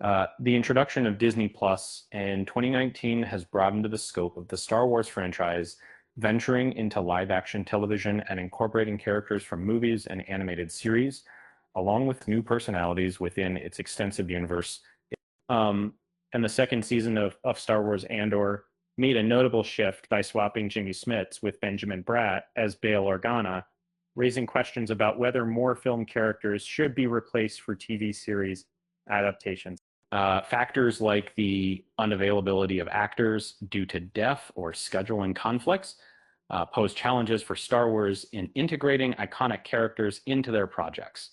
The introduction of Disney Plus in 2019 has broadened the scope of the Star Wars franchise, venturing into live-action television and incorporating characters from movies and animated series, along with new personalities within its extensive universe. Um, and the second season of Star Wars Andor made a notable shift by swapping Jimmy Smits with Benjamin Bratt as Bail Organa, raising questions about whether more film characters should be replaced for TV series adaptations. Factors like the unavailability of actors due to death or scheduling conflicts pose challenges for Star Wars in integrating iconic characters into their projects.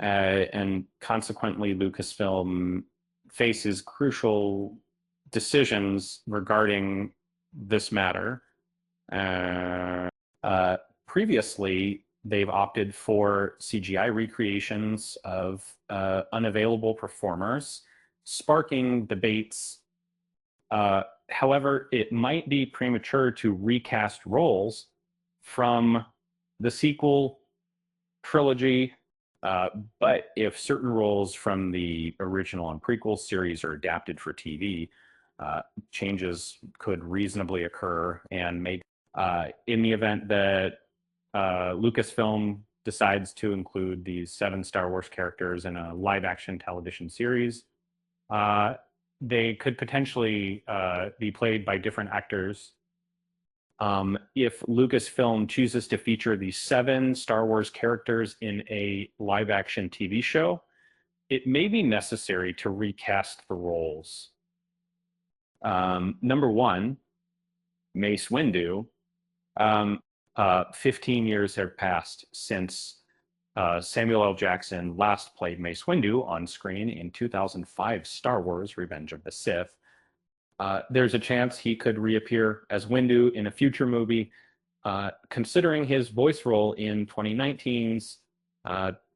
And consequently, Lucasfilm faces crucial decisions regarding this matter. Uh, uh, Previously, they've opted for CGI recreations of unavailable performers, sparking debates. However, it might be premature to recast roles from the sequel trilogy, uh, but if certain roles from the original and prequel series are adapted for TV, uh, changes could reasonably occur and make in the event that Lucasfilm decides to include these 7 Star Wars characters in a live action television series. Uh, they could potentially be played by different actors. If Lucasfilm chooses to feature these 7 Star Wars characters in a live action TV show, it may be necessary to recast the roles. Number one, Mace Windu. 15 years have passed since Samuel L. Jackson last played Mace Windu on screen in 2005 Star Wars Revenge of the Sith. There's a chance he could reappear as Windu in a future movie, considering his voice role in 2019's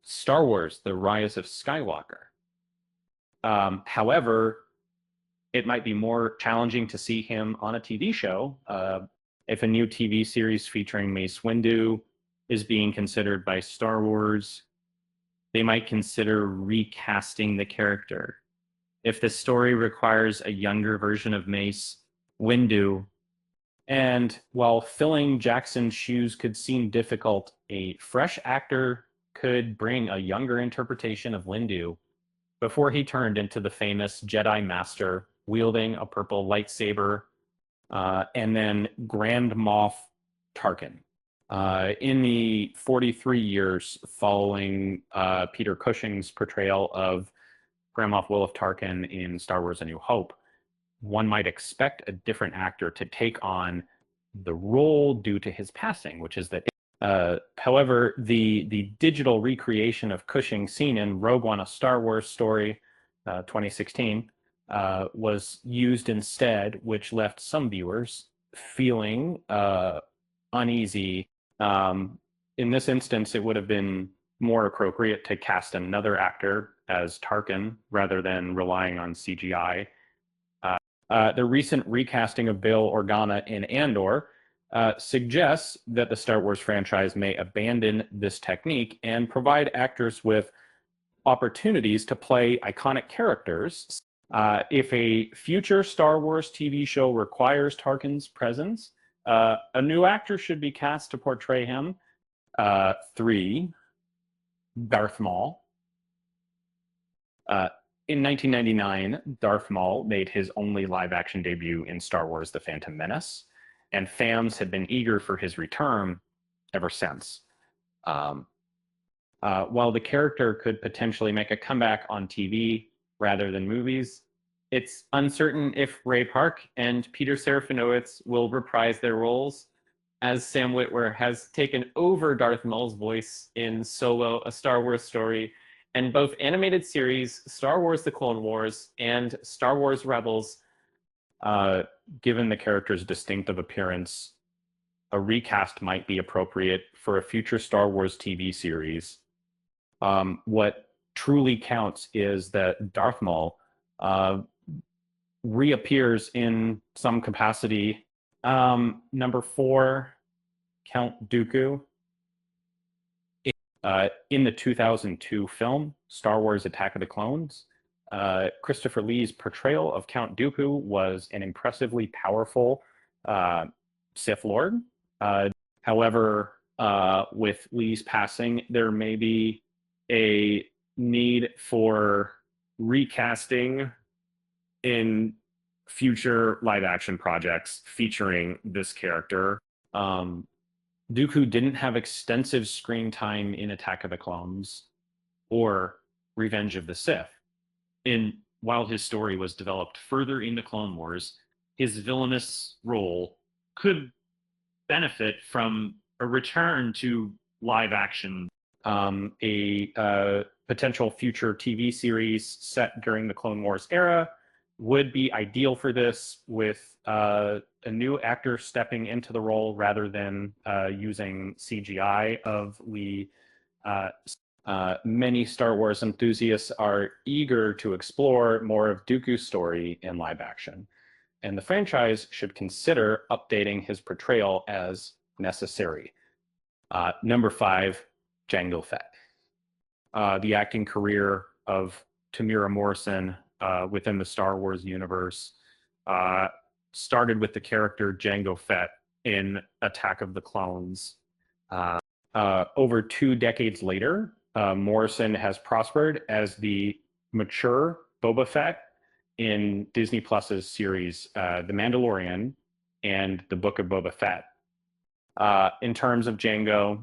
Star Wars The Rise of Skywalker. However, it might be more challenging to see him on a TV show. If a new TV series featuring Mace Windu is being considered by Star Wars, they might consider recasting the character. If the story requires a younger version of Mace Windu, and while filling Jackson's shoes could seem difficult, a fresh actor could bring a younger interpretation of Windu before he turned into the famous Jedi Master wielding a purple lightsaber, and then Grand Moff Tarkin. In the 43 years following Peter Cushing's portrayal of Grand Moff Wilf Tarkin in Star Wars A New Hope, one might expect a different actor to take on the role due to his passing, which is that. However, the digital recreation of Cushing seen in Rogue One: A Star Wars Story, 2016, was used instead, which left some viewers feeling uneasy. In this instance, it would have been more appropriate to cast another actor as Tarkin rather than relying on CGI. The recent recasting of Bail Organa in Andor suggests that the Star Wars franchise may abandon this technique and provide actors with opportunities to play iconic characters. If a future Star Wars TV show requires Tarkin's presence, a new actor should be cast to portray him. 3, Darth Maul. In 1999, Darth Maul made his only live-action debut in Star Wars: The Phantom Menace, and fans have been eager for his return ever since. Um, while the character could potentially make a comeback on TV rather than movies, it's uncertain if Ray Park and Peter Serafinowicz will reprise their roles, as Sam Witwer has taken over Darth Maul's voice in Solo: A Star Wars Story, and both animated series Star Wars: The Clone Wars and Star Wars Rebels. Given the character's distinctive appearance, a recast might be appropriate for a future Star Wars TV series. What truly counts is that Darth Maul reappears in some capacity. Number 4, Count Dooku. In the 2002 film, Star Wars Attack of the Clones, Christopher Lee's portrayal of Count Dooku was an impressively powerful uh, Sith Lord. However, with Lee's passing, there may be a need for recasting in future live action projects featuring this character. Um, Dooku didn't have extensive screen time in Attack of the Clones or Revenge of the Sith. While his story was developed further in the Clone Wars, his villainous role could benefit from a return to live action. A potential future TV series set during the Clone Wars era would be ideal for this, with a new actor stepping into the role rather than using CGI of Lee. Uh, Many Star Wars enthusiasts are eager to explore more of Dooku's story in live action, and the franchise should consider updating his portrayal as necessary. Number 5, Jango Fett. The acting career of Tamira Morrison within the Star Wars universe uh, started with the character Jango Fett in Attack of the Clones. Over 2 decades later, Morrison has prospered as the mature Boba Fett in Disney Plus's series The Mandalorian and The Book of Boba Fett. In terms of Jango,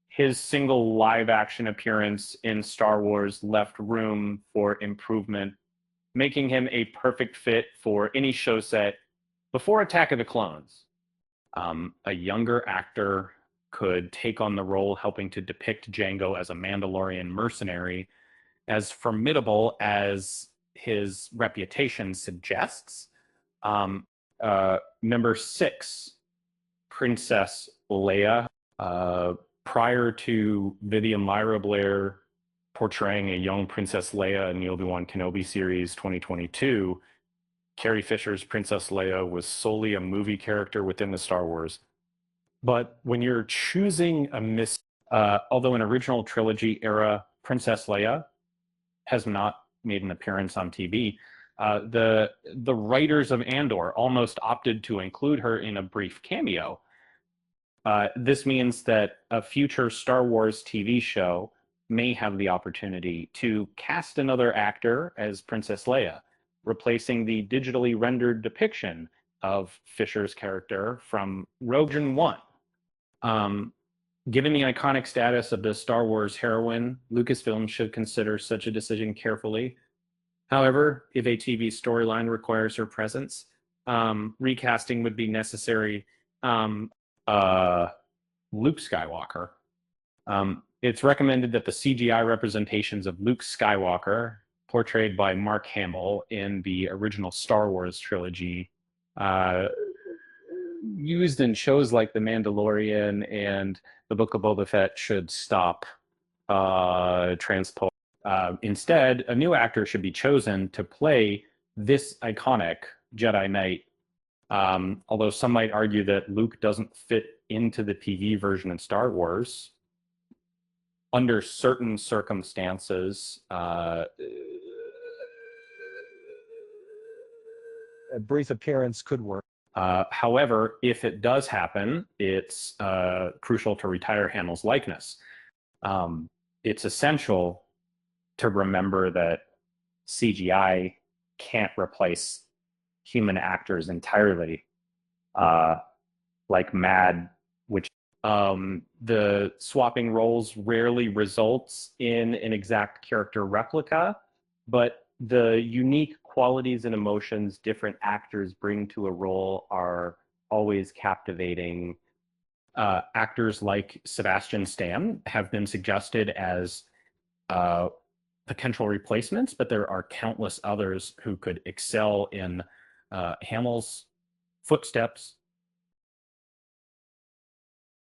his single live action appearance in Star Wars left room for improvement, making him a perfect fit for any show set before Attack of the Clones. A younger actor could take on the role, helping to depict Jango as a Mandalorian mercenary, as formidable as his reputation suggests. Number 6, Princess Leia. Prior to Vivian Lyra Blair portraying a young Princess Leia in the Obi-Wan Kenobi series 2022, Carrie Fisher's Princess Leia was solely a movie character within the Star Wars. But when you're choosing although in original trilogy era, Princess Leia has not made an appearance on TV, the writers of Andor almost opted to include her in a brief cameo. This means that a future Star Wars TV show may have the opportunity to cast another actor as Princess Leia, replacing the digitally rendered depiction of Fisher's character from Rogue One. Given the iconic status of the Star Wars heroine, Lucasfilm should consider such a decision carefully. However, if a TV storyline requires her presence, recasting would be necessary. Luke Skywalker. It's recommended that the CGI representations of Luke Skywalker, portrayed by Mark Hamill in the original Star Wars trilogy, used in shows like The Mandalorian and The Book of Boba Fett, should stop transpose. Instead, a new actor should be chosen to play this iconic Jedi Knight. Although some might argue that Luke doesn't fit into the TV version of Star Wars, under certain circumstances, a brief appearance could work. However, if it does happen, it's crucial to retire Hamill's likeness. It's essential to remember that CGI can't replace human actors entirely, like Mad, which the swapping roles rarely results in an exact character replica, but the unique qualities and emotions different actors bring to a role are always captivating. Actors like Sebastian Stan have been suggested as potential replacements, but there are countless others who could excel in Hamill's footsteps